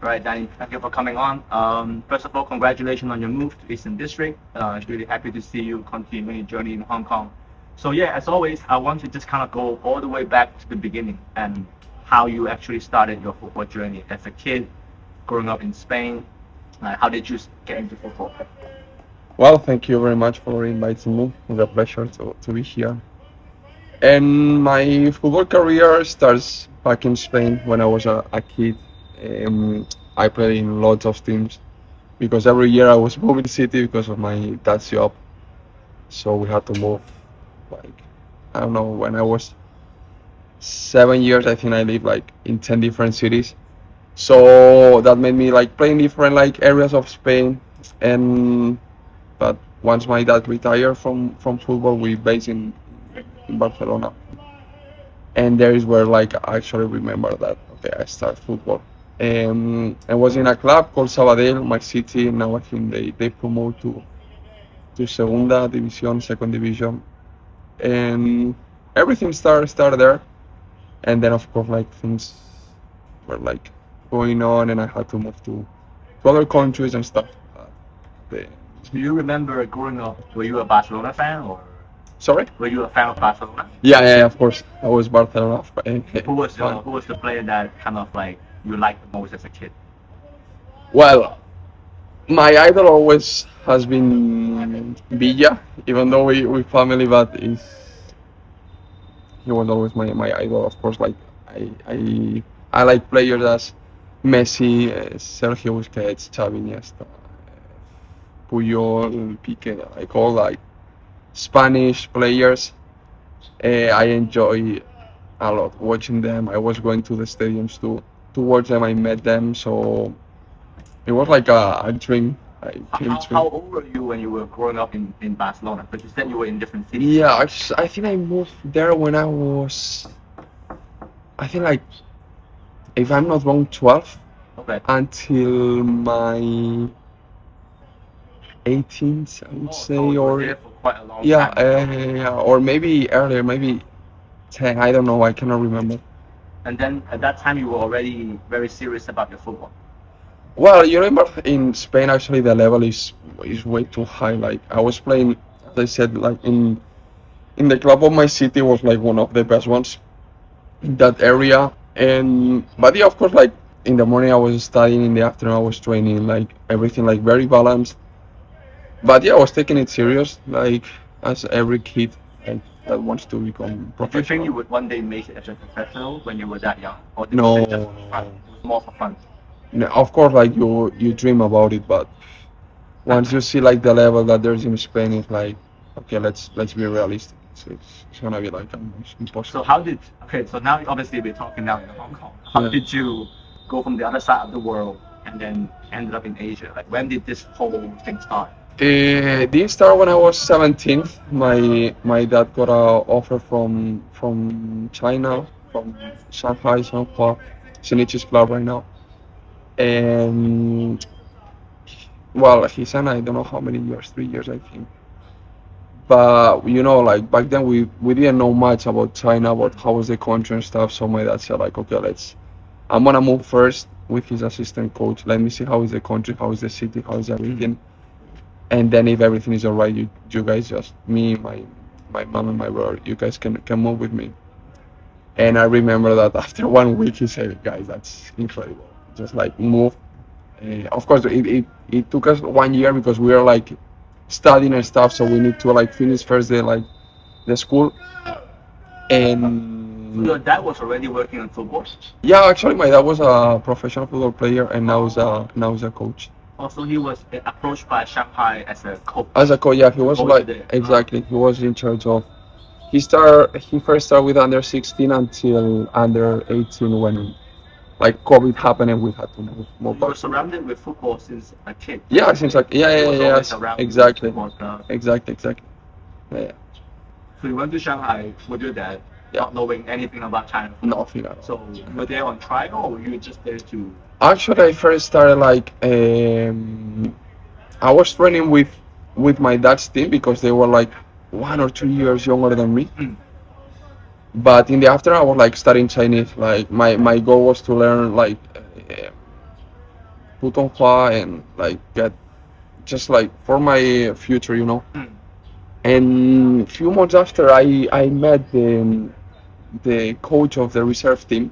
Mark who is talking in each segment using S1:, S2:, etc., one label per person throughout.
S1: All right, Danny, thank you for coming on. First of all, congratulations on your move to Eastern District. It's really happy to see you continue your journey in Hong Kong. So yeah, as always, I want to just kind of go all the way back to the beginning and how you actually started your football journey as a kid, growing up in Spain. How did you get into football?
S2: Well, thank you very much for inviting me. It's a pleasure to be here. And my football career starts back in Spain when I was a kid. I played in lots of teams because every year I was moving city because of my dad's job. So we had to move, like, I don't know, when I was 7 years, I think I lived like in 10 different cities. So that made me like play in different like areas of Spain. And but once my dad retired from football, we based in Barcelona, and there is where like I actually remember that okay, I start football. I was in a club called Sabadell, my city. Now I think they promote to Segunda División, second division, and everything started there. And then of course like things were like going on, and I had to move to other countries and stuff. The-
S1: Do you remember growing up, were you a Barcelona fan or
S2: Sorry?
S1: were you a fan of Barcelona?
S2: Yeah, of course. I was Barcelona fan.
S1: Who was the player that kind of like you liked the most as a kid?
S2: Well, my idol always has been Villa, even though we family, but he was always my idol. Of course, like I I I like players as Messi, Sergio Busquets, Xavi, Iniesta, Puyol, Pique, like all like Spanish players. I enjoy a lot watching them. I was going to the stadiums to watch them. I met them, so it was like a dream. I dream
S1: How
S2: dream.
S1: old were you when you were growing up in Barcelona? Because you said you were in different cities.
S2: Yeah, I think I moved there when I was, I think like, if I'm not wrong, 12
S1: Okay.
S2: until my 18th, I would
S1: Oh,
S2: say,
S1: so you were
S2: or
S1: there for quite a long
S2: yeah,
S1: time as well.
S2: or maybe earlier, maybe 10. I don't know. I cannot remember.
S1: And then at that time you were already very serious about your football.
S2: Well, you remember in Spain, actually, the level is way too high. Like I was playing, as I said, like in the club of my city was like one of the best ones in that area. And but yeah, of course, like in the morning I was studying, in the afternoon I was training, like everything like very balanced. But yeah, I was taking it serious, like as every kid like that wants to become
S1: Did you think you
S2: professional.
S1: would one day make it as a professional when you were that young? Or was
S2: No,
S1: it just for fun?
S2: no,
S1: It was more for fun.
S2: no. Of course, like you dream about it, but once you see like the level that there's in Spain, it's like okay, let's be realistic. It's gonna be like almost
S1: So
S2: impossible.
S1: how did okay, so now obviously we're talking now in Hong Kong. How
S2: Yeah.
S1: did you go from the other side of the world and then ended up in Asia? Like when did this whole thing start?
S2: This started when I was 17. My dad got a offer from China, from Shanghai, Shanghai, Shinichi's club right now. And well, he signed I don't know how many years, 3 years I think. But like back then we didn't know much about China, about how was the country and stuff. So my dad said like, okay, I'm gonna move first with his assistant coach. Let me see how is the country, how is the city, how is everything. And then if everything is alright, you guys just me, my mom and my brother, you guys can move with me. And I remember that after 1 week he said, guys, that's incredible. Just like move. Of course, it took us 1 year because we were like studying and stuff, so we need to like finish first the school. And
S1: Your dad was already working on football.
S2: yeah, actually, my dad was a professional football player, and now he's a coach.
S1: Also, he was approached by Shanghai as a coach
S2: As a coach, yeah, he
S1: to
S2: was
S1: go to
S2: like
S1: the.
S2: exactly. He was in charge of. He first started with under 16 until under 18 when like COVID happened and we had to
S1: So
S2: move
S1: you were
S2: back to.
S1: surrounded with football since a kid.
S2: Yeah, it seems like
S1: He
S2: yeah,
S1: was always
S2: yes,
S1: around with the
S2: exactly,
S1: football club.
S2: exactly. Yeah,
S1: So you went to Shanghai with your dad,
S2: yeah,
S1: not knowing anything about China football.
S2: nothing at all.
S1: So you were there on trial, or were you just there to?
S2: Actually, I first started like I was training with my dad's team because they were like 1 or 2 years younger than me.
S1: Mm.
S2: But in the afternoon, I was like studying Chinese. Like my goal was to learn like put on Hua and like get just like for my future, you know.
S1: Mm.
S2: And a few months after, I met the coach of the reserve team,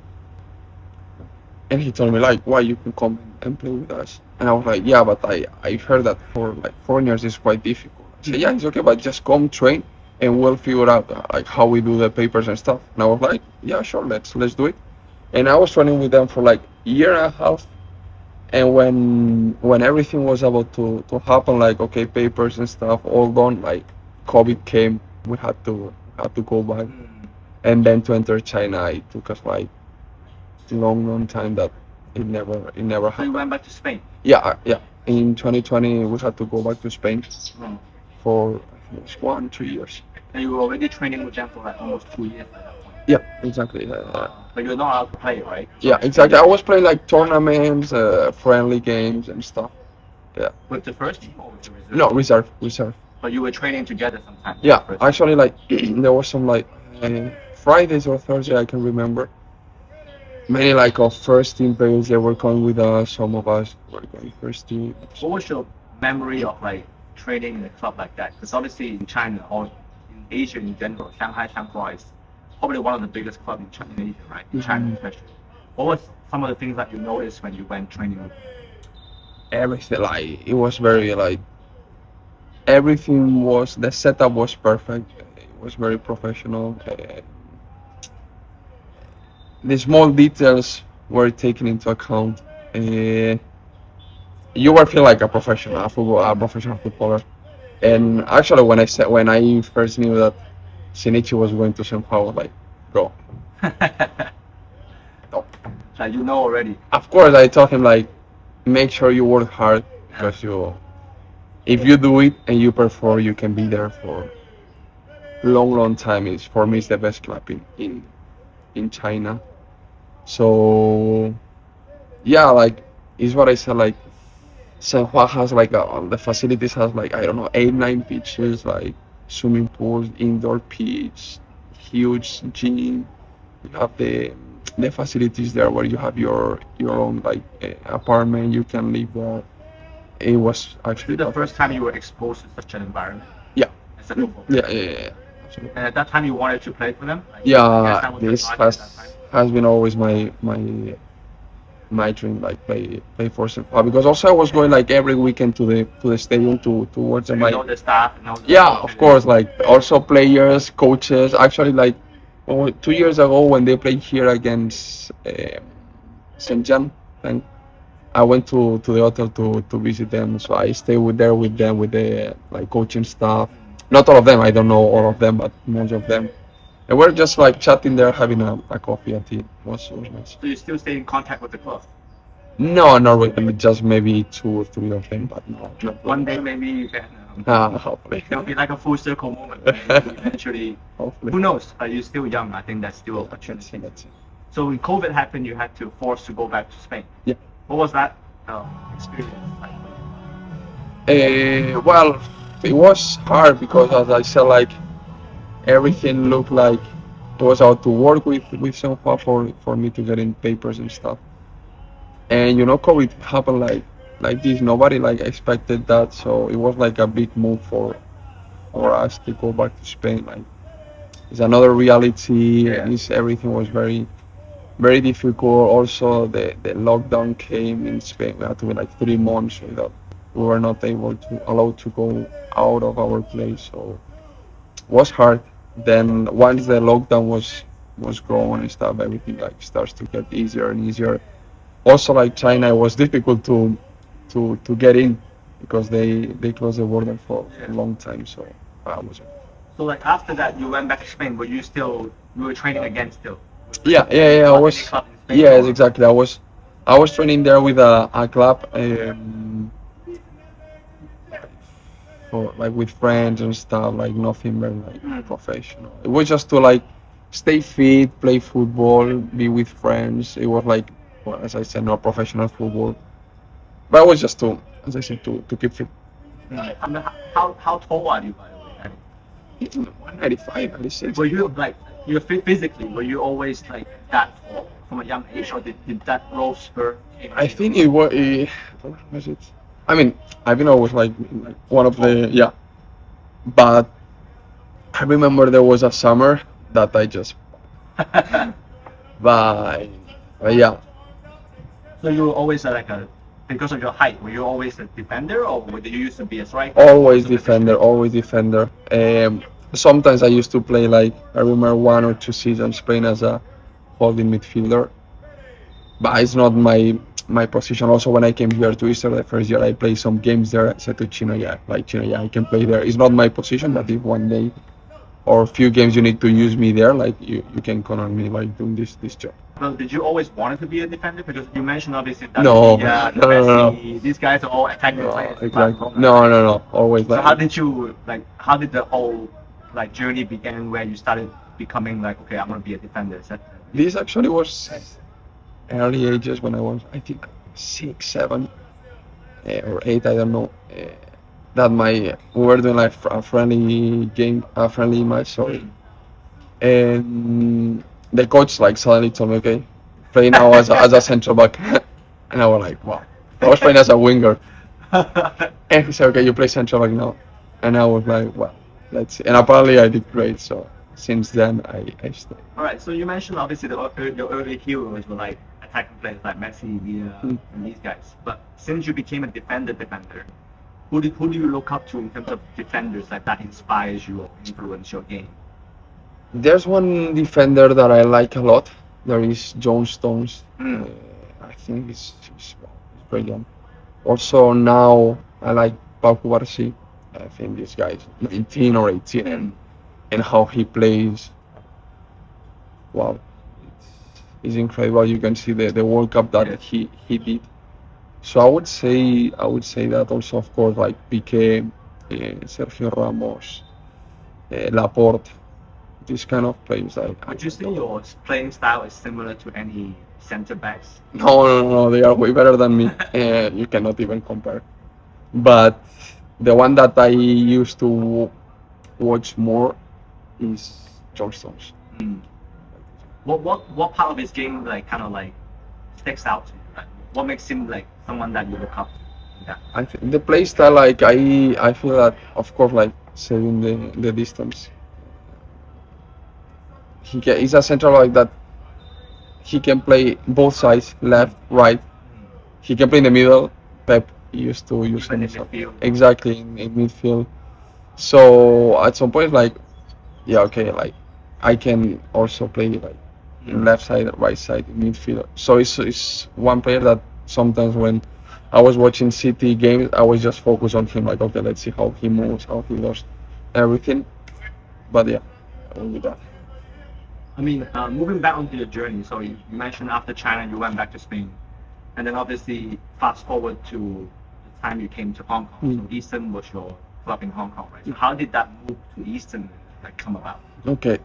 S2: and he told me like, why you can come and play with us. And I was like, yeah, but I heard that for like foreigners it's quite difficult. I said, yeah, it's okay, but just come train and we'll figure out like how we do the papers and stuff. And I was like, yeah, sure, let's do it. And I was training with them for like a year and a half. And when everything was about to happen, like okay, papers and stuff all done, like COVID came, we had to go back.
S1: Mm.
S2: And then to enter China, it took us like long time that it never
S1: So you
S2: happened.
S1: went back to Spain.
S2: Yeah. In 2020, we had to go back to Spain
S1: Mm.
S2: for I think it's 1-2 years.
S1: And you were already training with them for like almost 2 years at that point.
S2: Yeah, exactly.
S1: But you're not allowed to play, right?
S2: Yeah, exactly. I was playing like tournaments, friendly games and stuff.
S1: With the first team or with the reserve?
S2: No, reserve.
S1: But you were training together sometimes.
S2: Yeah,
S1: First.
S2: actually, like there was some like Fridays or Thursday I can remember. Many like of first team players they were coming with us. Some of us were going first team.
S1: What was your memory of like training in a club like that? Because obviously in China or in Asia in general, Shanghai Shanghai is probably one of the biggest clubs in China, in Asia, right? In China
S2: Mhm.
S1: especially. What was some of the things that you noticed when you went training with them?
S2: Everything like it was very like everything was the setup was perfect. It was very professional. The small details were taken into account. You were feeling like a professional footballer. And actually, when I first knew that Shinichi was going to somehow, I was like, bro, no.
S1: Like you know already.
S2: Of course, I told him like, make sure you work hard because if you do it and you perform, you can be there for long time. For me, it's the best club in China. So yeah, like it's what I said. Like Shenhua has like the facilities has like I don't know 8-9 pitches, like swimming pools, indoor pitch, huge gym. You have the facilities there where you have your own like apartment. You can live there. It was actually
S1: The first time you were exposed to such an environment.
S2: Yeah.
S1: As a football.
S2: Yeah. Absolutely.
S1: And at that time you wanted to play for them? Like,
S2: Yeah,
S1: that was your
S2: this
S1: target at that time?
S2: has been always my dream, like play for Senhua because also I was going like every weekend to the stadium to watch
S1: So
S2: them.
S1: you
S2: Like
S1: know the staff, you know the
S2: yeah,
S1: coaches.
S2: of course, like also players, coaches. Actually, like 2 years ago when they played here against Shenzhen, and I went to the hotel to visit them. So I stayed with them with the like coaching staff. Not all of them, I don't know all of them, but most of them. And we're just like chatting there, having a coffee and tea. It was nice.
S1: So you still stay in contact with the club?
S2: No, not with them. Just maybe 2 or 3 of them, but no. Not
S1: One day maybe you can.
S2: Hopefully.
S1: It'll be like a full circle moment. Maybe eventually,
S2: Hopefully.
S1: who knows? You're still young. I think that's still opportunity.
S2: That's it.
S1: So when COVID happened, you had to force to go back to Spain.
S2: Yeah.
S1: What was that experience like for you?
S2: Well, it was hard because, as I said, like everything looked like it was out to work with Senhua for me to get in papers and stuff. And COVID happened like this. Nobody like expected that, so it was like a big move for us to go back to Spain. Like it's another reality.
S1: Yeah.
S2: Everything was very very difficult. Also, the lockdown came in Spain. We had to wait like 3 months without. We were not allowed to go out of our place, so it was hard. Then once the lockdown was gone and stuff, everything like starts to get easier and easier. Also, like China, it was difficult to get in because they closed the border for a long time. So I was.
S1: So like after that, you went back to Spain, but you were training again still.
S2: Yeah. I was.
S1: Club in Spain,
S2: Yes,
S1: or-
S2: exactly. I was training there with a club. For like with friends and stuff, like nothing very like professional. It was just to like stay fit, play football, be with friends. It was like, well, as I said, not professional football, but it was just to, as I said, to keep fit.
S1: I mean, how tall are you by the way? I mean,
S2: 195, 96.
S1: were you like you're fit physically? Were you always like that tall from a young age, or did that growth spurt?
S2: I think it was Or was it? I mean, I've been always like one of the yeah, but I remember there was a summer that I just but, but yeah,
S1: So you were always like a, because of your height, were you always a defender or did you used to be a striker?
S2: always
S1: What's the
S2: defender,
S1: position?
S2: always defender. Sometimes I used to play like I remember 1 or 2 seasons playing as a holding midfielder, but it's not my position. Also, when I came here to Easter the first year, I played some games there. I said to Chino, yeah, like Chino, yeah, I can play there. It's not my position, but if one day or a few games you need to use me there, like you can count on me like doing this job.
S1: Well, did you always wanted to be a defender? Because you mentioned obviously that
S2: No,
S1: the
S2: no, no,
S1: Messi, these guys are all attacking
S2: no,
S1: players.
S2: exactly. No. Always
S1: So
S2: like
S1: how did you like? How did the whole like journey begin where you started becoming like, okay, I'm gonna be a defender? Is that
S2: this actually was early ages when I was I think 6, 7 or 8, I don't know. That we were doing like a friendly game, a friendly match, sorry, and the coach like suddenly told me, okay, play now as a central back, and I was like, wow. I was playing as a winger, and he said, okay, you play central back now, and I was like, well, let's see. And apparently I did great, so since then I stayed.
S1: All right, so you mentioned obviously the early heroes were like attacking players like Messi, Villa, and these guys. But since you became a defender, who do you look up to in terms of defenders like that inspires you or influence your game?
S2: There's one defender that I like a lot. There is John Stones. I think he's brilliant. Also now I like Pau Cubarsí. I think this guy is 19 or 18 and how he plays. Wow, it's incredible. You can see the World Cup that he did. So I would say that also of course like Piqué, Sergio Ramos, Laporte, these kind of players.
S1: Would you say your playing style is similar to any center backs?
S2: No, they are way better than me. You cannot even compare. But the one that I used to watch more is George Stones.
S1: Mm. What part of his game like kind of like sticks out to you? Like, what makes him like someone that you look up to? Yeah.
S2: I think the play style, like I feel that of course like saving the distance. He's a central like that. He can play both sides, left, right. He can play in the middle. Pep used to use
S1: Even
S2: him
S1: in
S2: so-
S1: midfield.
S2: exactly in midfield. So at some point, like yeah, okay, like I can also play like in left side, right side, in midfield. So it's one player that sometimes when I was watching City games, I was just focused on him. Like okay, let's see how he moves, how he does everything. But yeah, I will do that.
S1: I mean, moving back onto your journey. So you mentioned after China, you went back to Spain, and then obviously fast forward to the time you came to Hong Kong. So Eastern was your club in Hong Kong, right? So how did that move to Eastern like come about?
S2: Okay.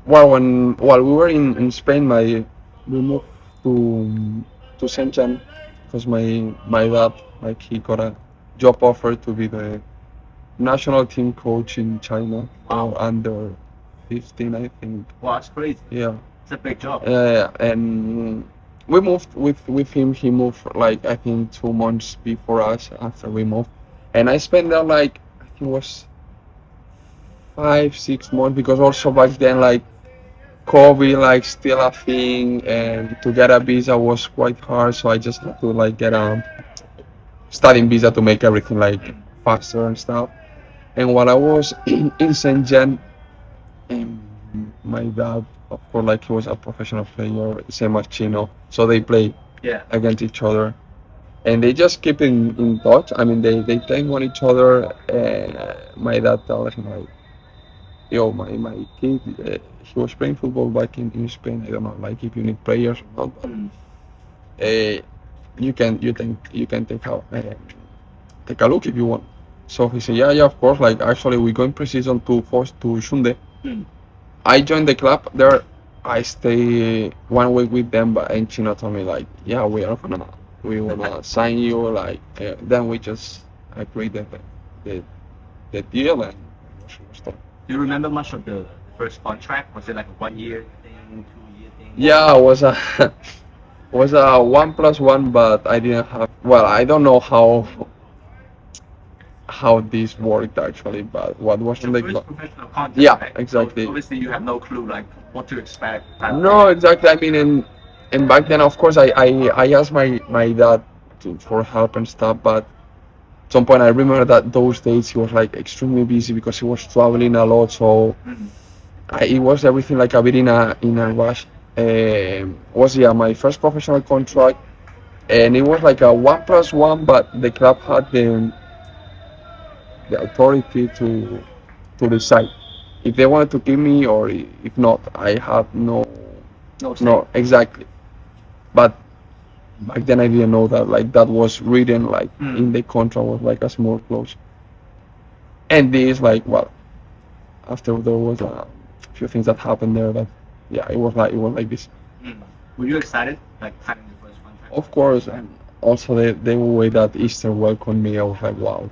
S2: Well, while we were in Spain, we moved to Shenzhen because my dad like he got a job offer to be the national team coach in China for under 15, I think.
S1: Wow, that's crazy.
S2: Yeah.
S1: It's a big job.
S2: And we moved with him. He moved like I think 2 months before us after we moved, and I spent there like I think it was 5, 6 months because also back then like COVID like still a thing and to get a visa was quite hard, so I just had to like get a studying visa to make everything like faster and stuff. And while I was in Shenzhen, my dad, of course, like he was a professional player, same as Chino, so they play
S1: Yeah.
S2: against each other, and they just keep in touch. I mean, they tank on each other. My dad told him like, "Yo, my kid, he was playing football back in Spain. I don't know, like if you need players or not, but you can take a look if you want." So he said, yeah, of course. Like actually, we go in pre-season to Shunde. I joined the club there. I stay 1 week with them, but and Chino told me like, yeah, we wanna sign you. Like then we just agreed that the deal and was done.
S1: Do you remember much of the first contract? Was it like a 1 year thing, 2 year thing?
S2: Yeah, it was a 1+1, but I didn't have well, I don't know how this worked actually, but what was
S1: Your
S2: the
S1: first professional contact,
S2: yeah,
S1: right?
S2: exactly.
S1: So obviously you have no clue like what to expect. Type of
S2: No,
S1: thing.
S2: exactly. I mean, and back then, of course, I asked my dad for help and stuff, but at some point I remember that those days he was like extremely busy because he was traveling a lot, so
S1: Mhm.
S2: it was everything like a bit in a rush. Was yeah my first professional contract, and it was like a 1+1, but the club had the authority to decide if they wanted to keep me or if not. I had
S1: No say.
S2: no exactly, but back then I didn't know that like that was written like in the contract was like a small clause. And this like well after there was a few things that happened there, but yeah it was like this.
S1: Mm. Were you excited like signing your first contract?
S2: Of course, and also the way that Easter welcomed me, I was like wow,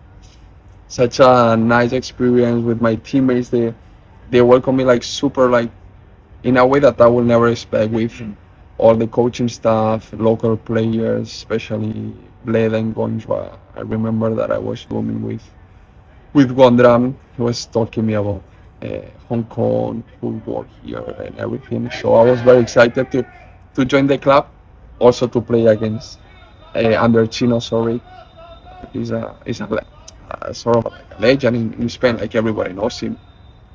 S2: such a nice experience with my teammates. They welcomed me like super like in a way that I will never expect with
S1: Mm.
S2: all the coaching staff, local players, especially Bled and Gondra. I remember that I was rooming with Gondram. He was talking me about Hong Kong football here and everything. So I was very excited to join the club, also to play against under Chino. Sorry, he's a sort of like a legend in Spain. Like everybody knows him.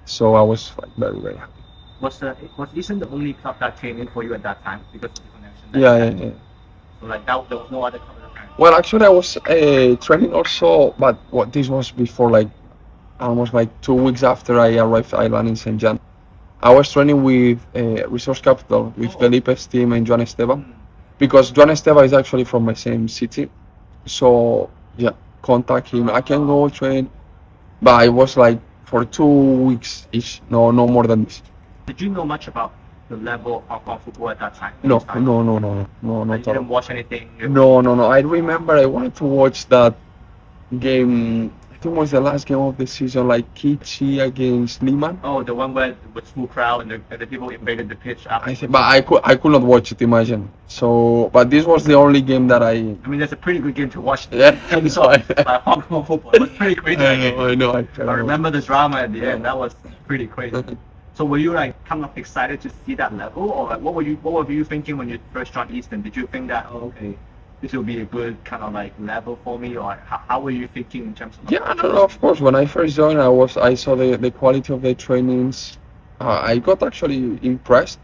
S2: So I was like very happy.
S1: Was Eastern the only club that came in for you at that time because of the connection that you
S2: Yeah,
S1: had?
S2: yeah, yeah.
S1: So like that, there was no other club at the time.
S2: Well, actually, I was training also, but what this was before, like almost like 2 weeks after I arrived Ireland in St. John. I was training with Resource Capital with
S1: Oh.
S2: Felipe's team and Joan Esteban
S1: Mm.
S2: because Joan Esteban is actually from my same city. So yeah, contact him. I can go train, but I was like for 2 weeks ish. No more than this.
S1: Did you know much about the level of Hong Kong football at that time?
S2: No,
S1: This time?
S2: no,
S1: Like,
S2: not
S1: you
S2: at all.
S1: didn't watch anything.
S2: No. I remember I wanted to watch that game. I think it was the last game of the season, like Kichi against Lehman.
S1: Oh, the one where with full crowd and the people invaded the pitch after.
S2: I think, but I could not watch it. Imagine. So, but this was the only game that I.
S1: I mean, that's a pretty good game to watch.
S2: Yeah, I know.
S1: Like Hong Kong football. It was pretty crazy. that game.
S2: I know.
S1: I remember the drama at the end. That was pretty crazy. So were you like kind of excited to see that level, or like what were you thinking when you first joined Eastern? Did you think that okay, this will be a good kind of like level for me, or how were you thinking in terms of?
S2: Yeah, no, of course. When I first joined, I saw the quality of the trainings. I got actually impressed.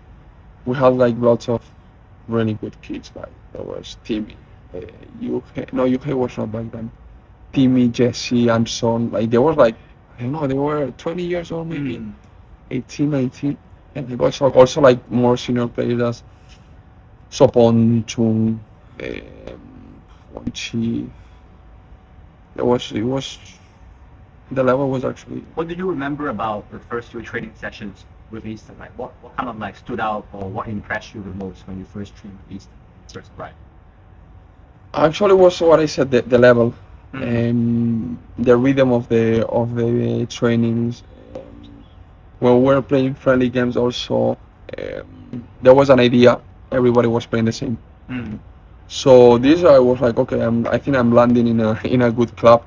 S2: We had like lots of really good kids. Like there was Timmy, Yuhei was not back then. Timmy, Jesse, and Son. Like they were like I don't know, they were 20 years old maybe.
S1: Mm.
S2: 18, 19, and they got also like more senior players as Sopon, Chung, Wonchi. It was the level was actually
S1: What do you remember about the first few training sessions with Eastern? Like what kind of like stood out or what impressed you the most when you first trained with Eastern? First, right?
S2: actually was what I said the level,
S1: Mm.
S2: the rhythm of the trainings. When we were playing friendly games, also there was an idea. Everybody was playing the same.
S1: Mm.
S2: So this I was like, okay, I think I'm landing in a good club,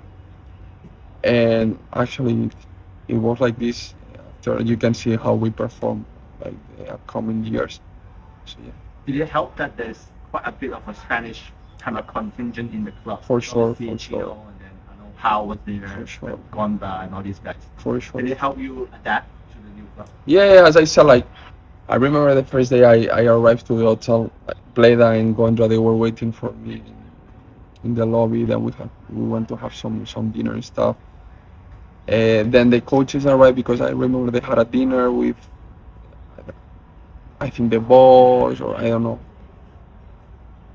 S2: and actually it was like this. After you can see how we perform like the upcoming years. So yeah,
S1: Did it help that there's quite a bit of a Spanish kind of contingent in the club?
S2: For sure,
S1: Obviously,
S2: for
S1: Chino,
S2: sure.
S1: and then I know How was there,
S2: For sure.
S1: Gonda, and all these guys.
S2: for sure.
S1: Did it help you adapt to the new club?
S2: Yeah, as I said, like I remember the first day I arrived to the hotel, like, Bleda and Gondra, they were waiting for me in the lobby. Then we went to have some dinner and stuff. Then the coaches arrived because I remember they had a dinner with I think the boss or I don't know.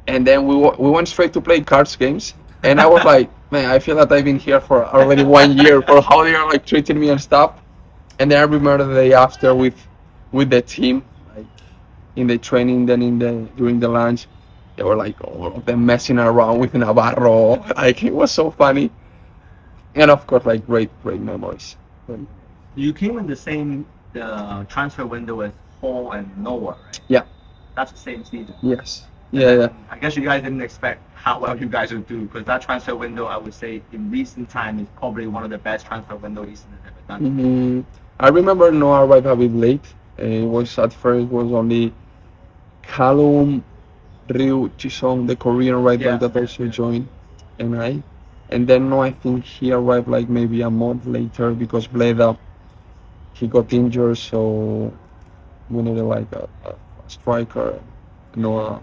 S2: And then we went straight to play cards games. And I was like, man, I feel that I've been here for already 1 year for how they are like treating me and stuff. And then I remember the day after with the team, like in the training, then during the lunch, they were like all of them messing around with Navarro. Like it was so funny. And of course, like great memories.
S1: You came in the same transfer window as Hall and Noah, right?
S2: Yeah.
S1: That's the same season.
S2: Yes. Yeah, yeah.
S1: I guess you guys didn't expect how well you guys would do because that transfer window, I would say, in recent time is probably one of the best transfer windows Easton has ever done.
S2: hmm I remember Noah arrived a bit late. It was at first was only Callum, Ryu, Chisong, the Korean right back
S1: Yeah,
S2: that
S1: yeah,
S2: also
S1: yeah.
S2: joined, and I. And then no, I think he arrived like maybe a month later because Bleda he got injured, so we needed like a striker. Noah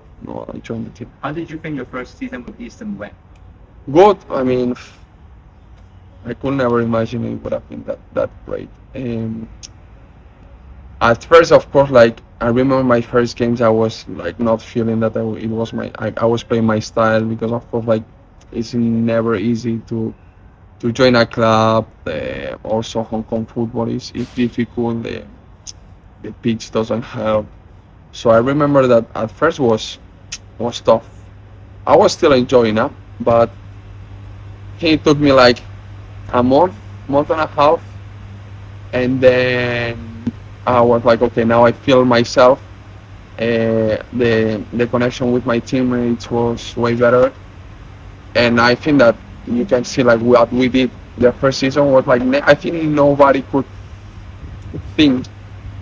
S2: joined the team.
S1: How did you think your first season with Easton went?
S2: Good. I mean, I could never imagine it would have been that great. At first, of course, like I remember my first games, I was like not feeling that it was I was playing my style because of course like it's never easy to join a club. Also, Hong Kong football is difficult. The pitch doesn't help. So I remember that at first was tough. I was still enjoying it, but it took me like a month and a half, and then I was like, okay, now I feel myself. The connection with my teammates was way better, and I think that you can see like what we did the first season was like I think nobody could think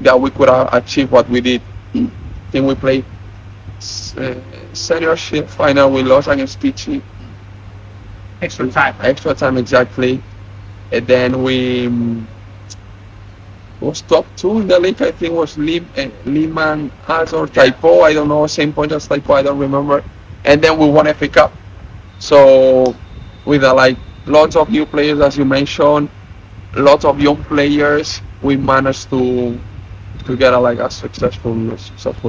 S2: that we could achieve what we did. I think we played uh, seniorship final. We lost against Pichi,
S1: Extra time.
S2: extra time exactly, and then we was top two in the league. I think was Lehman as or
S1: Yeah.
S2: Typo. I don't know, same point as Typo. I don't remember. And then we won FA Cup. So with like lots of new players, as you mentioned, lots of young players, we managed to get like a successful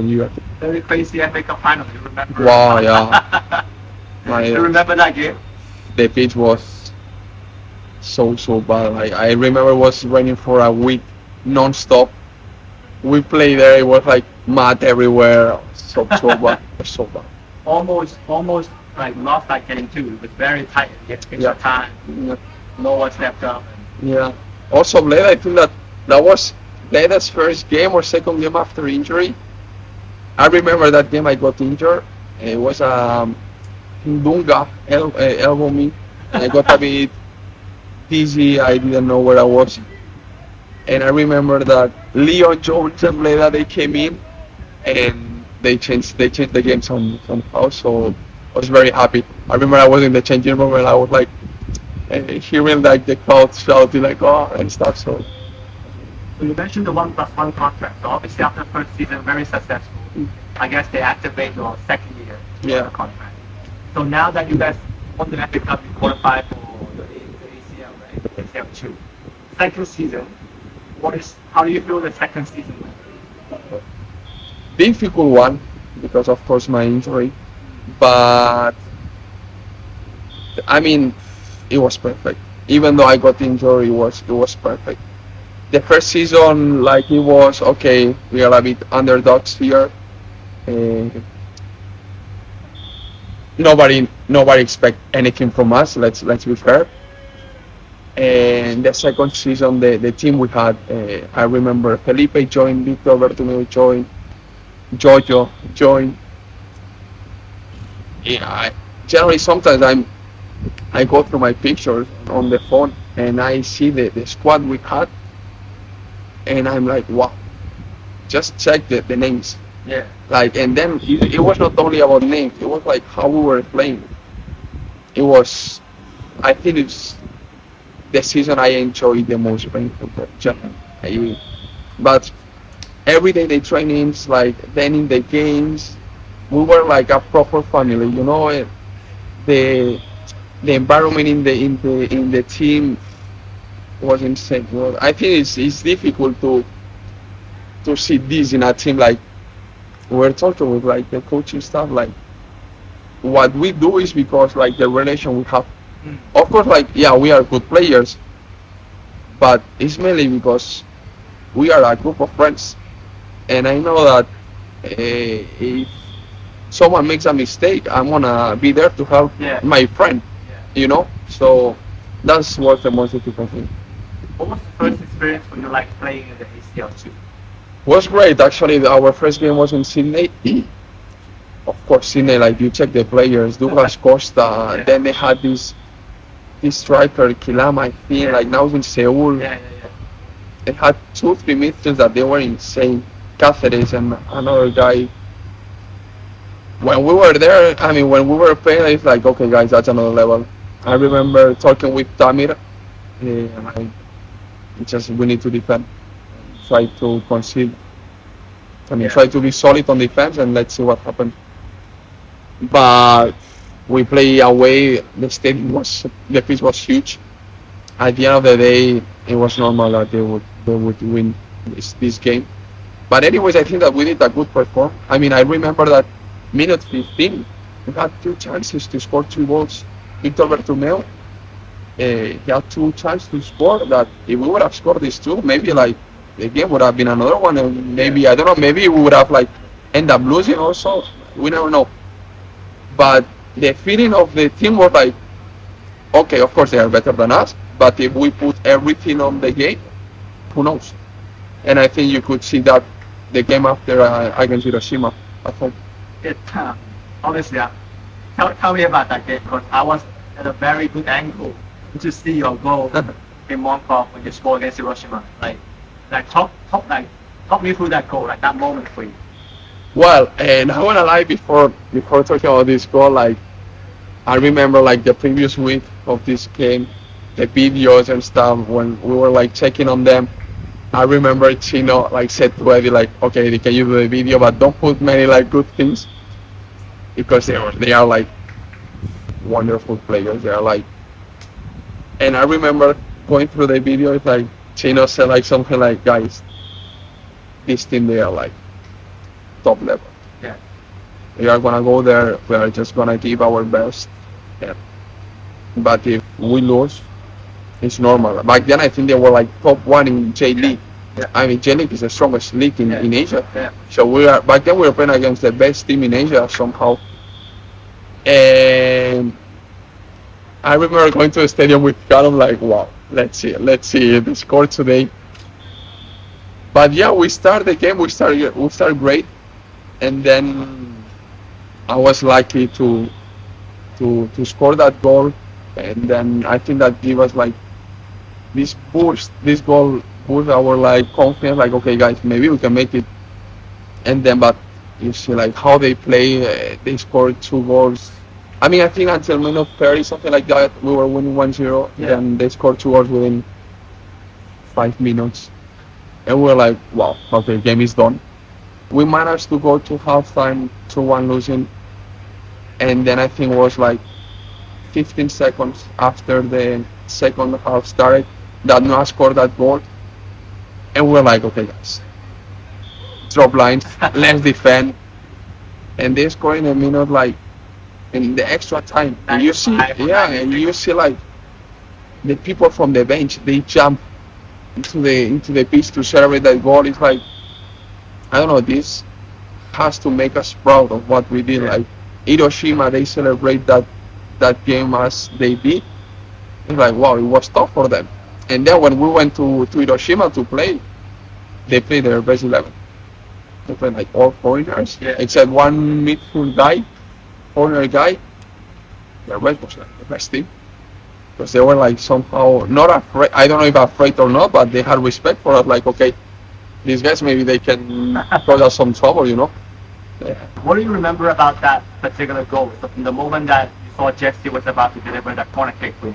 S2: year.
S1: Very crazy FA Cup final. You remember?
S2: Wow, yeah. My
S1: You remember that game?
S2: the pitch was so bad. Like I remember it was raining for a week non-stop. We played there. It was like mud everywhere. So bad. So bad.
S1: Almost like lost that game too. It was very tight. Yet extra
S2: Yeah.
S1: time.
S2: Yeah.
S1: No one stepped up.
S2: Yeah. Also, Bleda, I think that was Bleda's first game or second game after injury. I remember that game I got injured. It was Dunga elbow me. I got a bit dizzy. I didn't know where I was. And I remember that Leon Jones and Bleda they came in and they changed the game somehow. So I was very happy. I remember I was in the changing room and I was like hearing like the crowd shouting like oh and stuff. So
S1: So you mentioned the 1+1 contract. So obviously after the first season, very successful. I guess they activate your second year
S2: Yeah.
S1: contract. So now that you guys won the FA Cup, you qualified for the ACL, right? ACL 2. Second season, how do you feel the second season went?
S2: difficult one because of course my injury, but I mean it was perfect. Even though I got injured, it was perfect. The first season, like it was okay. We are a bit underdogs here. Uh, nobody expect anything from us. Let's be fair. And the second season, the team we had, I remember Felipe joined, Victor Bertomeu joined, Jojo joined. Yeah, generally sometimes I go through my pictures on the phone and I see the squad we had, and I'm like, wow. Just check the names.
S1: Yeah.
S2: Like, and then it was not only about names. It was like how we were playing. It was, I think it's the season I enjoyed the most playing football. But every day the trainings, like then in the games, we were like a proper family. You know, the the environment in the team was insane. Well, I think it's difficult to see this in a team like we're talking with like the coaching staff. Like what we do is because like the relation we have.
S1: Mm.
S2: Of course, like yeah, we are good players, but it's mainly because we are a group of friends, and I know that if someone makes a mistake, I'm gonna be there to help
S1: Yeah.
S2: my friend.
S1: Yeah.
S2: You know, so that's what the most difficult thing.
S1: What was the first experience when you like playing in the ACL 2?
S2: Was great actually. Our first game was in Sydney, of course, Sydney, like you check the players, Douglas Costa,
S1: Yeah.
S2: then they had this striker, Kilama, I think,
S1: Yeah.
S2: like now in Seoul.
S1: Yeah.
S2: They had 2-3 midfields that they were insane. Cáceres and another guy. When we were there, I mean, when we were playing, it's like, okay, guys, that's another level. I remember talking with Tamir, and just we need to defend, try to concede. I mean,
S1: Yeah.
S2: try to be solid on defense, and let's see what happens. But we play away. The pitch was huge. At the end of the day, it was normal that they would win this game. But anyways, I think that we did a good performance. I mean, I remember that minute 15, we had two chances to score two goals. Victor Bertomeu, he had two chances to score. That if we would have scored these two, maybe like the game would have been another one, and maybe I don't know, maybe we would have like end up losing also. We never know. But the feeling of the team was like, okay, of course they are better than us, but if we put everything on the game, who knows? And I think you could see that the game after against Hiroshima at home.
S1: It honestly, tell me about that game because I was at a very good angle to see your goal in Mongkok when you scored against Hiroshima. Talk me through that goal, like that moment for you.
S2: Well, and I wanna lie before talking about this goal, like I remember like the previous week of this game, the videos and stuff when we were like checking on them. I remember Chino like said to Eddie like, okay, can you do the video, but don't put many like good things because they are like wonderful players. They are like, and I remember going through the video. It's like Chino said like something like, guys, this team they are like top level.
S1: Yeah.
S2: We are gonna go there. We are just gonna give our best. Yeah. But if we lose, it's normal. Back then, I think they were like top one in J League.
S1: Yeah.
S2: I mean, J League is the strongest league in Asia.
S1: Yeah.
S2: So back then we were playing against the best team in Asia somehow. And I remember going to the stadium with Callum like, wow, let's see the score today. But yeah, we start the game. We start great, and then I was lucky to score that goal, and then I think that gave us like this goal boost our like confidence, like okay guys, maybe we can make it. And then but you see like how they play, they scored two goals. I mean, I think until minute 30 something like that we were winning 1-0.
S1: Yeah.
S2: Then they scored two goals within 5 minutes, and we were like, wow, okay, game is done. We managed to go to halftime 2-1 losing, and then I think it was like 15 seconds after the second half started that Noah scored that goal, and we're like, okay guys, drop lines, let's defend, and they score in a minute like in the extra time, and you see, and you see like the people from the bench they jump into the pitch to celebrate that goal. It's like, I don't know, this has to make us proud of what we did. Like Hiroshima, they celebrate that game as they did. It's like, wow, it was tough for them. And then when we went to Hiroshima to play, they played their best 11. They played like all foreigners, except one midfield guy, foreigner guy. The rest was like the best team. Because they were like somehow not afraid, I don't know if afraid or not, but they had respect for us. Like, okay, these guys, maybe they can cause us some trouble, you know? Yeah.
S1: What do you remember about that particular goal? So from the moment that you saw Jesse was about to deliver that corner kick for you,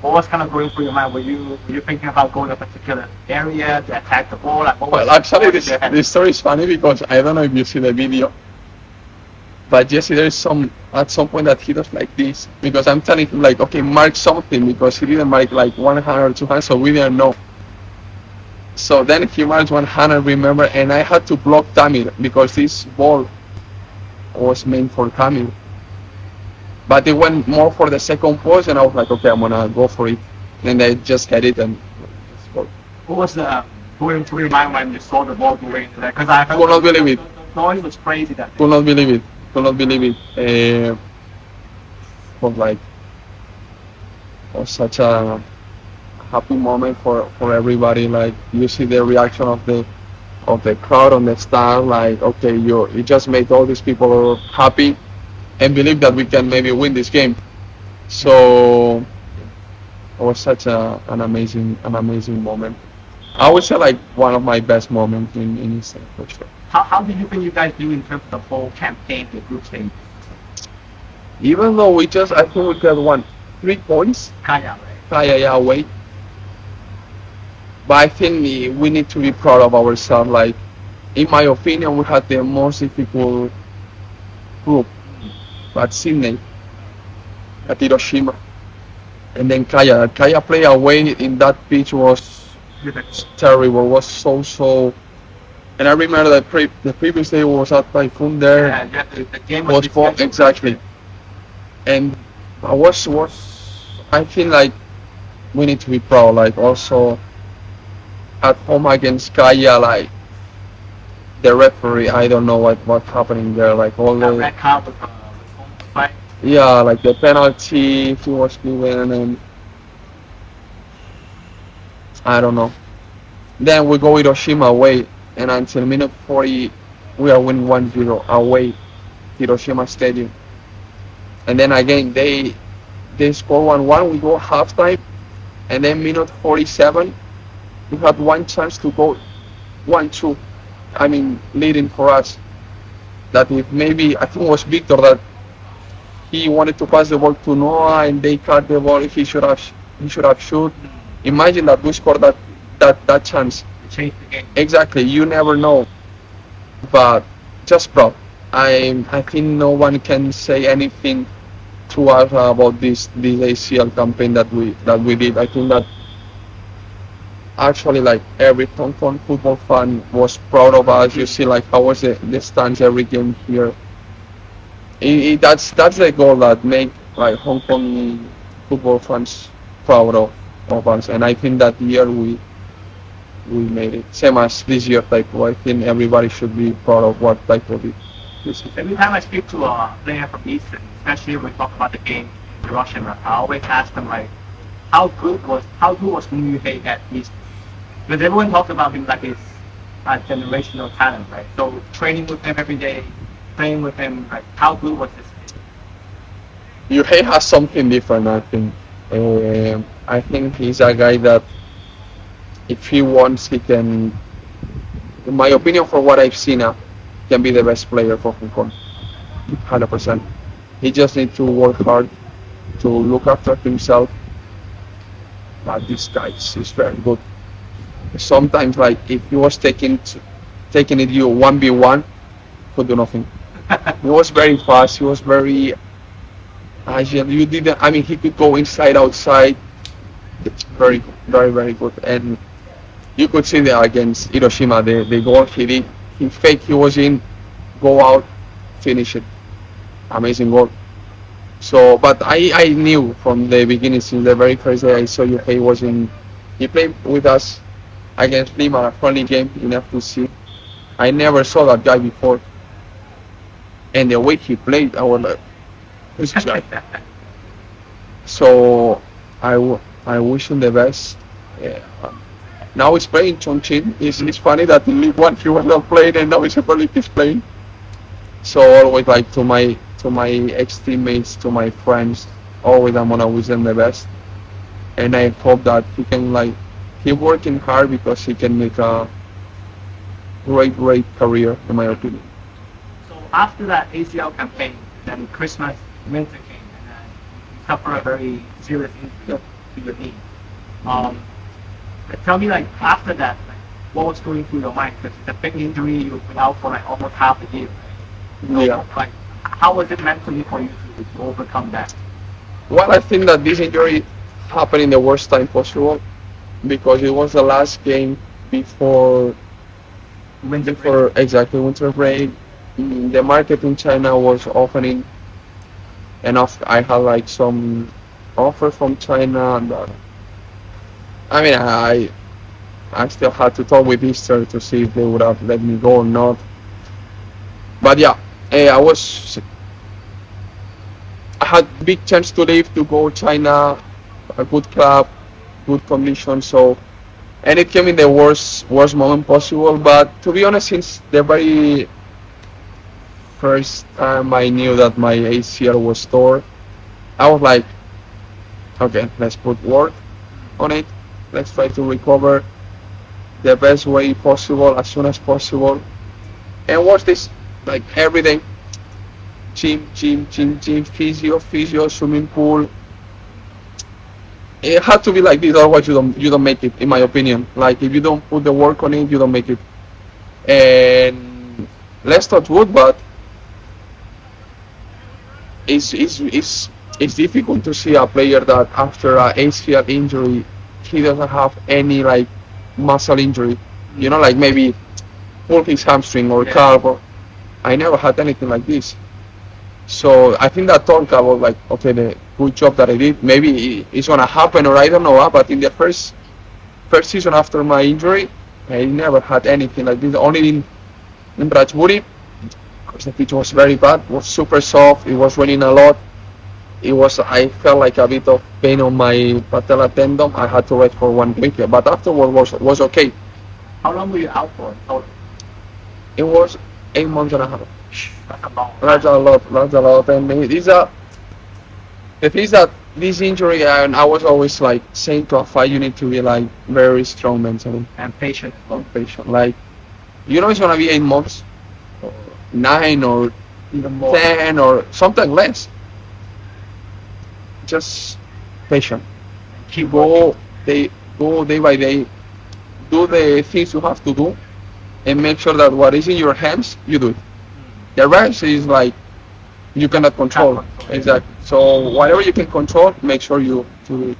S1: what was kind of going through your mind? Were you thinking about going to a particular area to attack the ball? Like, what was
S2: Well, actually, this story is funny because I don't know if you see the video, but Jesse, there is at some point that he does like this because I'm telling him like, okay, mark something because he didn't mark like 1 hand or 2 hands, so we didn't know. So then he marked 1 hand, I remember, and I had to block Tamir because this ball was meant for Tamir. But it went more for the second post, and I was like, okay, I'm gonna go for it. And I just had it and scored.
S1: What was going through your mind when you saw the ball going into that? Because I
S2: could not believe it.
S1: The noise was crazy that day.
S2: Could not believe it. Was like, was such a happy moment for everybody. Like you see the reaction of of the crowd on the stand. Like, okay, you just made all these people happy and believe that we can maybe win this game. So it was such an amazing moment. I would say like one of my best moments in Eastern for sure.
S1: How do you think you guys do in terms of the whole campaign, the group stage?
S2: Even though I think we got 3 points,
S1: Kaya, right?
S2: yeah, away. But I think we need to be proud of ourselves. Like, in my opinion, we had the most difficult group at Sydney, at Hiroshima, and then Kaya. Kaya play away in that pitch was terrible. Was so. And I remember that the previous day was at Typhoon there.
S1: Yeah, the game
S2: Was fought exactly. And I feel like we need to be proud. Like also at home against Kaya, like the referee, I don't know what's happening there. Like all
S1: that
S2: the
S1: red card with home fight.
S2: yeah, like the penalty he was given, and I don't know. Then we go Hiroshima away, and until minute 40, we are winning 1-0 away, Hiroshima Stadium. And then again, they score 1-1. We go halftime, and then minute 47, we had one chance to go 1-2. I mean, leading for us. That if maybe I think it was Victor that he wanted to pass the ball to Noah, and they cut the ball. He should have shoot. Imagine that we scored that chance.
S1: Change the game.
S2: Exactly. You never know. But just proud. I think no one can say anything to us about this ACL campaign that we did. I think that actually like every Hong Kong football fan was proud of us. You see like how was the stands every game here. That's the goal that make like Hong Kong football fans proud of us. And I think that year we made it. Same as this year Taekwondo. I think everybody should be proud of what Taekwondo did.
S1: Every time I speak to a player from Eastern, especially when we talk about the game in Hiroshima, I always ask them like, how good was Mu Yuhei at Eastern? Because everyone talks about him like he's a generational talent, right? So training with him every day, playing with him, like how good was this kid?
S2: Yuhei has something different, I think. I think he's a guy that if he wants, he can, in my opinion, for what I've seen, can be the best player for Hong Kong. 100%. He just needs to work hard to look after himself. But this guy is very good. Sometimes, like if he was taking it you 1v1, could do nothing. He was very fast. He was very agile. You didn't. I mean, he could go inside, outside. It's very good. And you could see there against Hiroshima, the goal he did. He faked. He was in. Go out, finish it. Amazing goal. So, but I knew from the beginning, since the very first day I saw Yuhei was in. He played with us against Lima, a friendly game in F2C. I never saw that guy before. And the way he played, I was like, this guy. So I wish him the best. Yeah. Now he's playing Chongqing. It's funny that in League One he was not playing, and now in Super League he's playing. So always like to my ex teammates, to my friends, always I'm gonna wish them the best. And I hope that he can keep working hard because he can make a great career, in my opinion.
S1: So after that ACL campaign, then Christmas, winter came, and then you suffer a very serious injury to your knee. Tell me, after that, what was going through your mind? Because it's a big injury, you've been out for almost half a year. Right?
S2: Yeah.
S1: How was it mentally for you to overcome that?
S2: Well, I think that this injury happened in the worst time possible because it was the last game before winter break. The market in China was opening, and I had some offer from China, and I mean I still had to talk with Easter to see if they would have let me go or not. But yeah, I had big chance to leave to go China, a good club, good condition. So and it came in the worst moment possible. But to be honest, since the very first time I knew that my ACL was torn, I was like, okay, let's put work on it. Let's try to recover the best way possible as soon as possible. And watch this like every day. Gym, physio, swimming pool. It had to be like this, otherwise you don't make it, in my opinion. Like if you don't put the work on it, you don't make it. And let's touch wood, but it's difficult to see a player that after a ACL injury, he doesn't have any like muscle injury. You know, like maybe pull his hamstring or calf. Or, I never had anything like this. So I think that talk about like, okay, the good job that I did, maybe it's gonna happen or I don't know. But in the first season after my injury, I never had anything like this. Only in Rajpuri, because the pitch was very bad. It was super soft. It was raining a lot. I felt like a bit of pain on my patella tendon. I had to rest for 1 week, but afterward was okay.
S1: How long were you out for? Oh,
S2: It was 8 months and a half.
S1: that's a long
S2: That's
S1: time.
S2: a lot. That's a lot. And the thing is that this injury, and I was always like saying to a fight, you need to be like very strong mentally,
S1: And patient as well.
S2: patient. Like you know, it's gonna be 8 months, or 9, or
S1: Even more.
S2: 10, or something less. Just patient.
S1: Keep working.
S2: Go day by day. Do the things you have to do, and make sure that what is in your hands, you do it. The rest is like you cannot control.
S1: Can't control.
S2: Exactly. So whatever you can control, make sure you do it.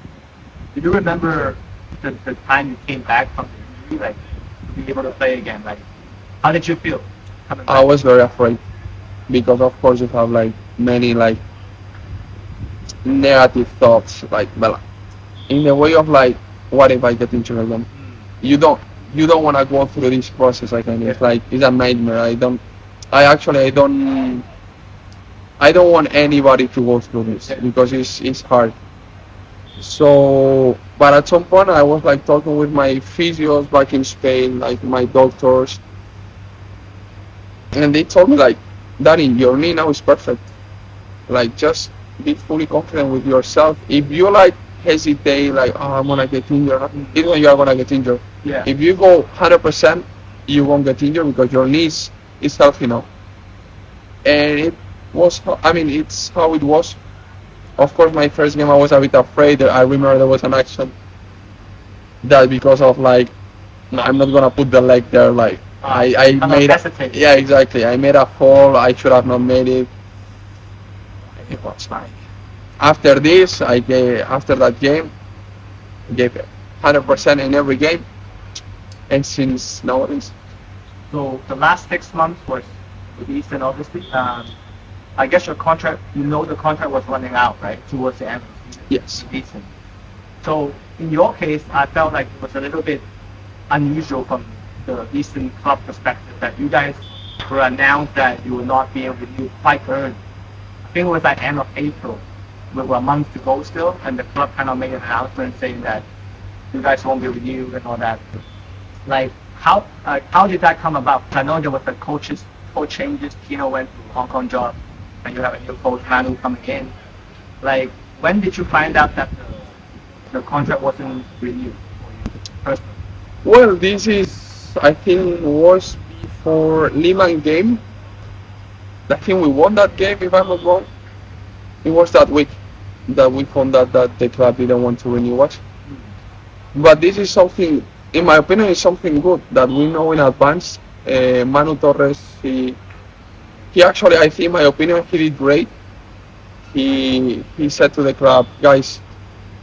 S1: Do you remember the time you came back from the injury, like to be able to play again? Like, how did you feel coming back?
S2: I was very afraid because of course you have like many like negative thoughts, like well, in the way of like, what if I get injured again? You don't want to go through this process again. It's like it's a nightmare. I don't want anybody to go through this because it's hard. So, but at some point I was like talking with my physios back in Spain, like my doctors, and they told me like, Danny, your knee now is perfect. Like just be fully confident with yourself. If you like hesitate, like, oh, I'm gonna get injured, even you are gonna get injured.
S1: Yeah.
S2: If you go 100%, you won't get injured because your knee is healthy now. And it's how it was. Of course, my first game I was a bit afraid. I remember there was an action that because of like, no, I'm not gonna put the leg there. Like I made
S1: hesitate.
S2: yeah, exactly. I made a fall. I should have not made it. It was like after this, after that game, gave 100% in every game, and since nowadays.
S1: So the last 6 months was with Eastern, obviously. I guess your contract, the contract was running out, right, towards the end of the season.
S2: Yes.
S1: With Eastern. So in your case, I felt like it was a little bit unusual from the Eastern club perspective that you guys were announced that you will not be renewed quite early. I think it was like end of April, with a month to go still, and the club kind of made an announcement saying that you guys won't be renewed and all that. Like, how did that come about? 'Cause I know there was the coach changes. Kino went to Hong Kong job, and you have a new coach, Manu, coming in. Like, when did you find out that the contract wasn't renewed for you personally?
S2: Well, this is, I think, was before Lehman game. I think we won that game, if I'm not wrong. It was that week that we found out that the club didn't want to renew us. But this is something, in my opinion, is something good that we know in advance. Manu Torres, he actually, I think, in my opinion, he did great. He said to the club, guys,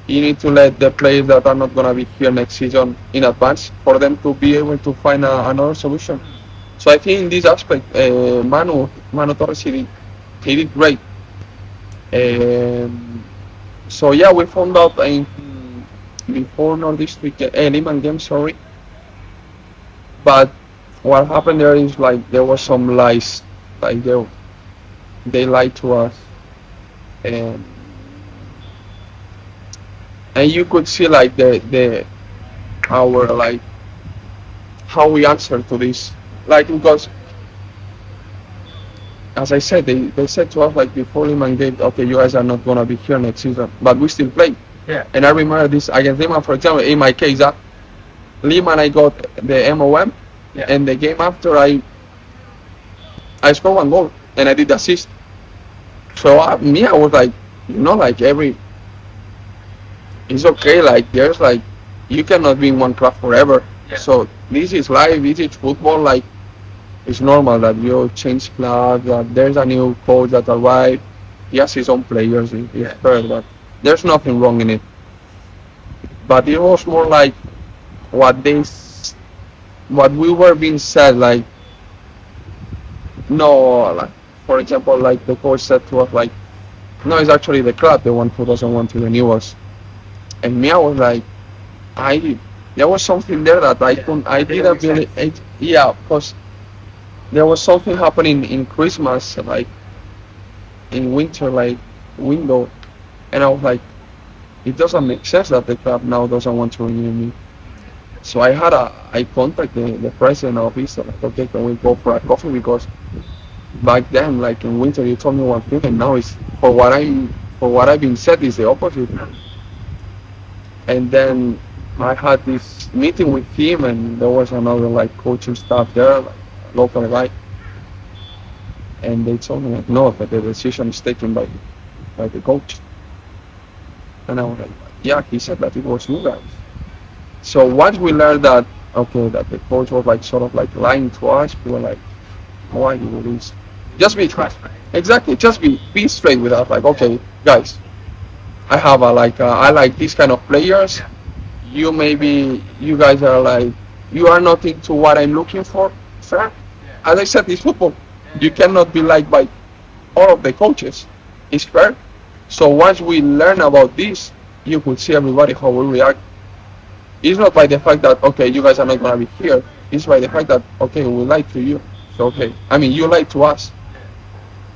S2: you need to let the players that are not going to be here next season in advance for them to be able to find another solution. So I think in this aspect, Manu Torres, he did great. So yeah, we found out before Nordic Lehman game, sorry. But what happened there is like there was some lies, like they lied to us, and you could see like the our like how we answer to this. Like because as I said, they said to us like before Lehman game, okay, you guys are not gonna be here next season, but we still play.
S1: Yeah.
S2: And I remember this against Lehman, for example, in my case, Lehman I got the MOM,
S1: Yeah.
S2: and the game after I scored one goal and I did the assist. So I was like, like it's okay. Like there's like, you cannot be in one club forever.
S1: Yeah.
S2: So this is life. This is football. Like it's normal that you change clubs. That there's a new coach that arrived. He has his own players. It's fair, but there's nothing wrong in it. But it was more like what we were being said. Like no, like for example, like the coach said to us, like no, it's actually the club, the one who doesn't want to renew us. And me, I was like, there was something there that I didn't really, because there was something happening in Christmas, like in winter, like window, and I was like, it doesn't make sense that the club now doesn't want to renew me. So I contacted the president of Easter, like, okay, can we go for a coffee? Because back then, like in winter, you told me one thing, and now it's for what I've been said is the opposite. And then I had this meeting with him, and there was another like coaching staff there, like local guy, and they told me like no, but the decision is taken by the coach. And I was like, yeah, he said that it was you guys. So once we learned that okay, that the coach was like sort of like lying to us, we were like, why do this? Just be
S1: Transparent.
S2: exactly, just be straight with us. Like okay, guys, I like these kind of players. You guys are like, you are not into what I'm looking for. Fair. As I said, it's football. You cannot be liked by all of the coaches. It's fair. So once we learn about this, you could see everybody how we react. It's not by the fact that okay, you guys are not gonna be here. It's by the fact that okay, we lied to you. So okay, I mean you lied to us.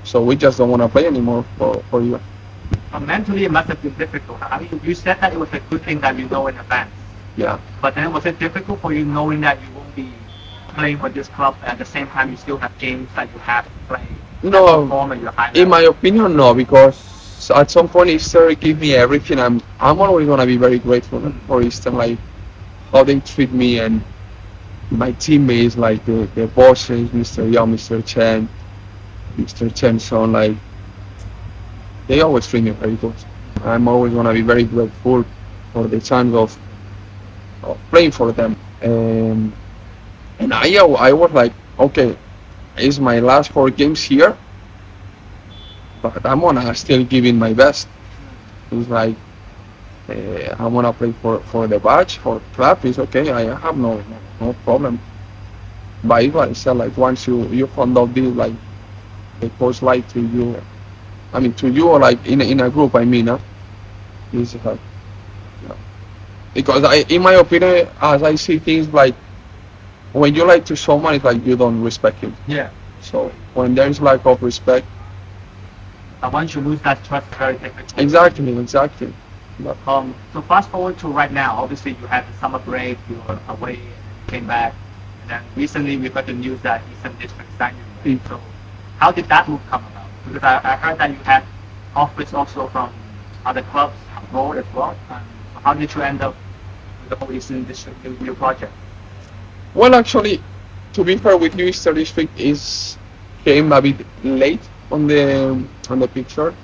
S2: So we just don't want to play anymore for you.
S1: Mentally, it must have been difficult. I mean, you said that it was a good thing that you know in advance.
S2: Yeah.
S1: But then was it difficult for you knowing that you won't be playing for this club at the same time you still have games that you have to play?
S2: No,
S1: Perform at your high
S2: in
S1: level?
S2: my opinion, no, because at some point Easter gave me everything. I'm always gonna be very grateful for Easter, like how they treat me and my teammates, like the bosses, Mr. Young, Mr. Chen, Mr. Chenson, like they always treat me very good. I'm always gonna be very grateful for the chance of playing for them. And I was like, okay, it's my last 4 games here, but I'm gonna still give it my best. It's like I'm gonna play for the badge, for club. It's okay. I have no problem. But it's like I said, like once you found out this, like the coach lied to you. I mean, to you or like in a group. I mean, it's like, yeah. Because in my opinion, as I see things, like when you lie to someone, it's like you don't respect him.
S1: Yeah.
S2: So when there's lack of respect,
S1: And once you lose that trust, it's very difficult.
S2: exactly. But,
S1: So fast forward to right now. Obviously, you had the summer break. You were away, and then you came back. And then recently, we got the news that Eastern District signed you. Right? So how did that move come about? Because I heard that you had offers also from other clubs abroad as well. So how did you end up with the whole Eastern District new project?
S2: well, actually, to be fair with you, Eastern District came a bit late on the picture.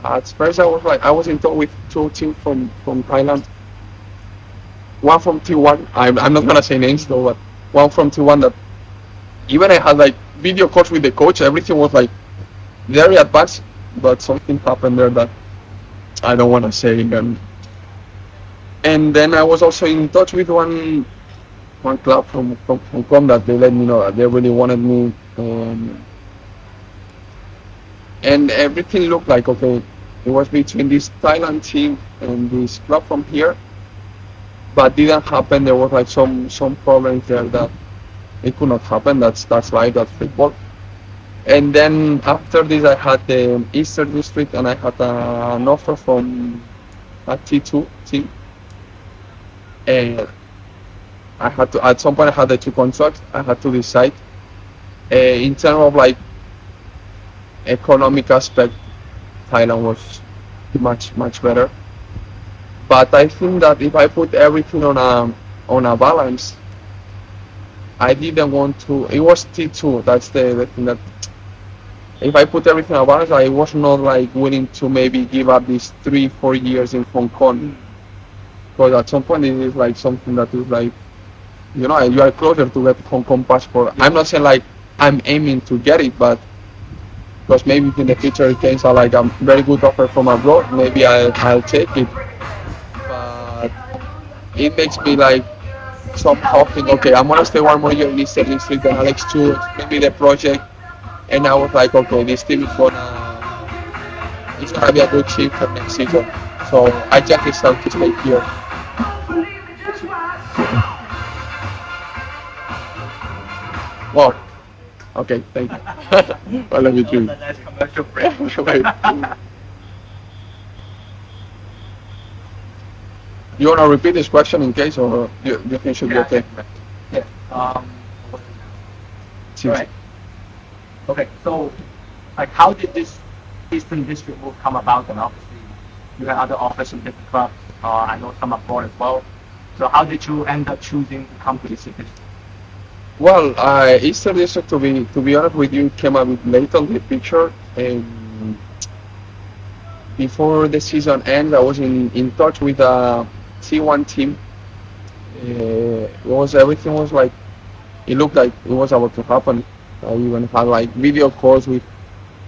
S2: At first, I was in talk with 2 teams from Thailand. One from T1. I'm not gonna say names though, but one from T1 that even I had like video calls with the coach. Everything was like very advanced, but something happened there that I don't want to say. And then I was also in touch with one club from Hong Kong that they let me know that they really wanted me. And everything looked like okay. It was between this Thailand team and this club from here, but didn't happen. There was like some problems there that it could not happen. That's life. That's football. And then after this, I had the Eastern District, and I had an offer from a T2 team. and I had to, at some point I had the two contracts. I had to decide. In terms of like economic aspect, Thailand was much better. But I think that if I put everything on a balance, I didn't want to. It was T2. That's the thing that if I put everything on balance, I was not like willing to maybe give up these 3 4 years in Hong Kong, because at some point it is like something that is like, you know, you are closer to get Hong Kong passport. I'm not saying like I'm aiming to get it, but because maybe in the future it comes out like a very good offer from abroad, maybe I'll take it. But it makes me like somehow think, okay, I'm gonna stay 1 more year in Eastern District and Alex to explain me the project, and I was like, okay, this team is gonna be a good team for next season. So I just decided to stay here. Wow. Okay, thank you. Well, let me
S1: That was
S2: drink.
S1: a nice commercial break.
S2: You wanna repeat this question in case, or you think it should be
S1: Yeah,
S2: okay?
S1: yeah. What is it?
S2: Seems-
S1: Right. Okay, so like how did this Eastern District move come about? And obviously you had other offers from different clubs. I know some abroad as well. So how did you end up choosing to come to this city?
S2: Well, Eastern District, to be honest with you, came a bit late on the picture. And before the season ended, I was in touch with a T1 team. Everything was like, it looked like it was about to happen. I even had like video calls with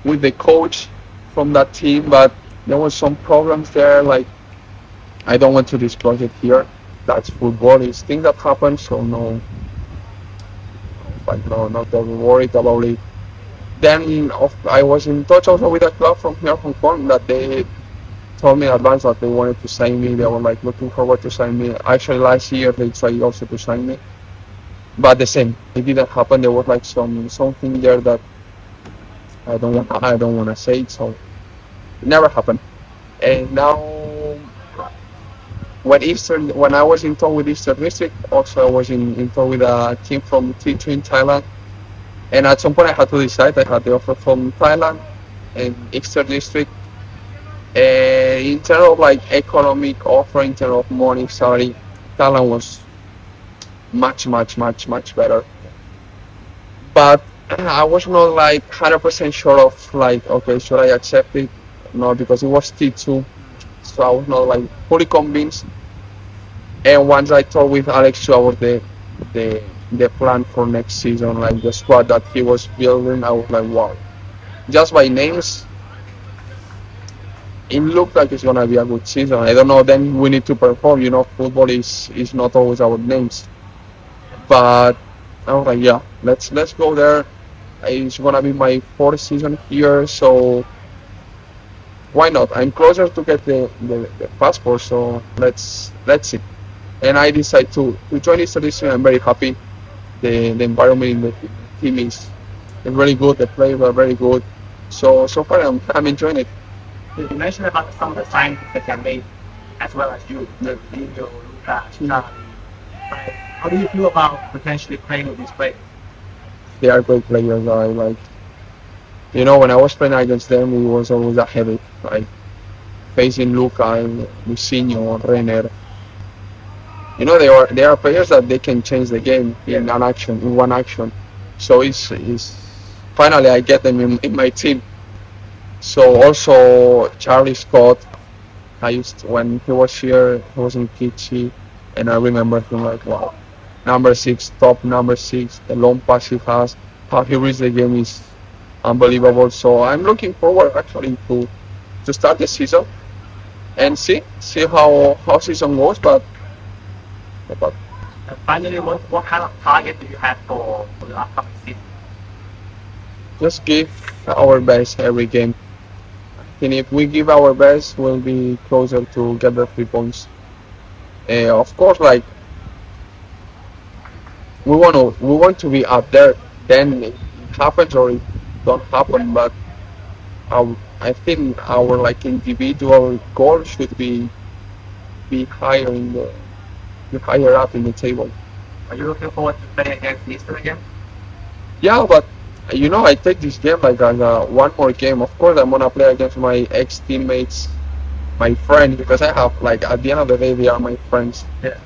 S2: the coach from that team, but there was some problems there. Like, I don't want to discuss it here. That's football. It's things that happen. So no, like no, not that worried about it. Then I was in touch also with a club from here, Hong Kong, that they told me in advance that they wanted to sign me. They were like looking forward to sign me. Actually, last year they tried also to sign me, but the same. It didn't happen. There was like something there that I don't want to say it, so it never happened. And now when I was in talk with Eastern District, also I was in talk with a team from T2 in Thailand. And at some point I had to decide. I had the offer from Thailand and Eastern District. And in terms of like economic offer, in terms of money, salary, Thailand was much better. But I was not like 100% sure of like, okay, should I accept it? No, because it was T2, so I was not like fully convinced. And once I talked with Alex about the the plan for next season, like the squad that he was building, I was like, wow. Just by names, it looked like it's gonna be a good season. I don't know. Then we need to perform. You know, football is not always about names. But I was like, yeah, let's go there. It's gonna be my fourth season here, so why not? I'm closer to get the passport, so let's see. And I decided to join this tradition. I'm very happy. The environment in the team is very good. The players are very good. So far I'm enjoying it.
S1: You mentioned about some of the signings that you made, as well as you, the Lino, Luca, Charlie. Right? How do you feel about potentially playing with these players?
S2: They are great players. I like. You know, when I was playing against them, it was always a headache. Like facing Luca and Lucinho, Renner. You know, they are players that they can change the game in one action. So it's finally I get them in my team. So also Charlie Scott, I when he was here, he was in Kichi, and I remember him like, wow, number 6, top number 6, the long pass he has, how he reads the game is unbelievable. So I'm looking forward actually to start the season and see how season goes. But
S1: And finally, what kind of target do you have for the upcoming season?
S2: just give our best every game. And if we give our best, we'll be closer to get the 3 points. Of course, like we want to be up there. Then it happens or it don't happen. But I think our like individual goal should be higher you're higher up in the table.
S1: Are you looking forward to playing against Eastern again?
S2: Yeah, but I take this game like as one more game. Of course, I'm gonna play against my ex teammates, my friends, because I have like at the end of the day they are my friends.
S1: Yeah.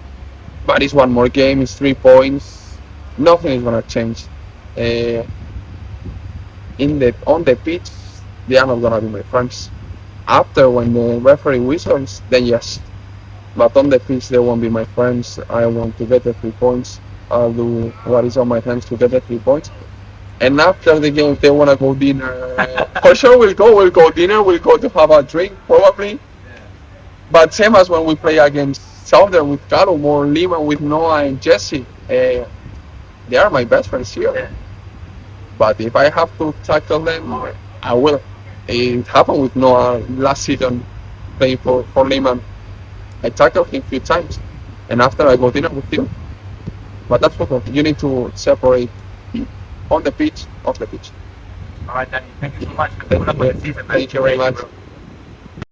S2: But it's one more game. It's 3 points. Nothing is gonna change. Uh, on the pitch, they are not gonna be my friends. After when the referee whistles, then yes. But on the pitch, they won't be my friends. I want to get the 3 points. I'll do what is on my hands to get the 3 points. And after the game, if they wanna go dinner, for sure we'll go. We'll go dinner. We'll go to have a drink probably. But same as when we play against Southern with Caro, or Lima with Noah and Jesse, they are my best friends here.
S1: Yeah.
S2: But if I have to tackle them, I will. It happened with Noah last season playing for Lima. I tackled him a few times, and after I go dinner with him. But that's football. You need to separate on the pitch, off the pitch.
S1: All right, Danny. Thank you so much. Good luck with the season, man.
S2: Thank you very much.
S1: Bro.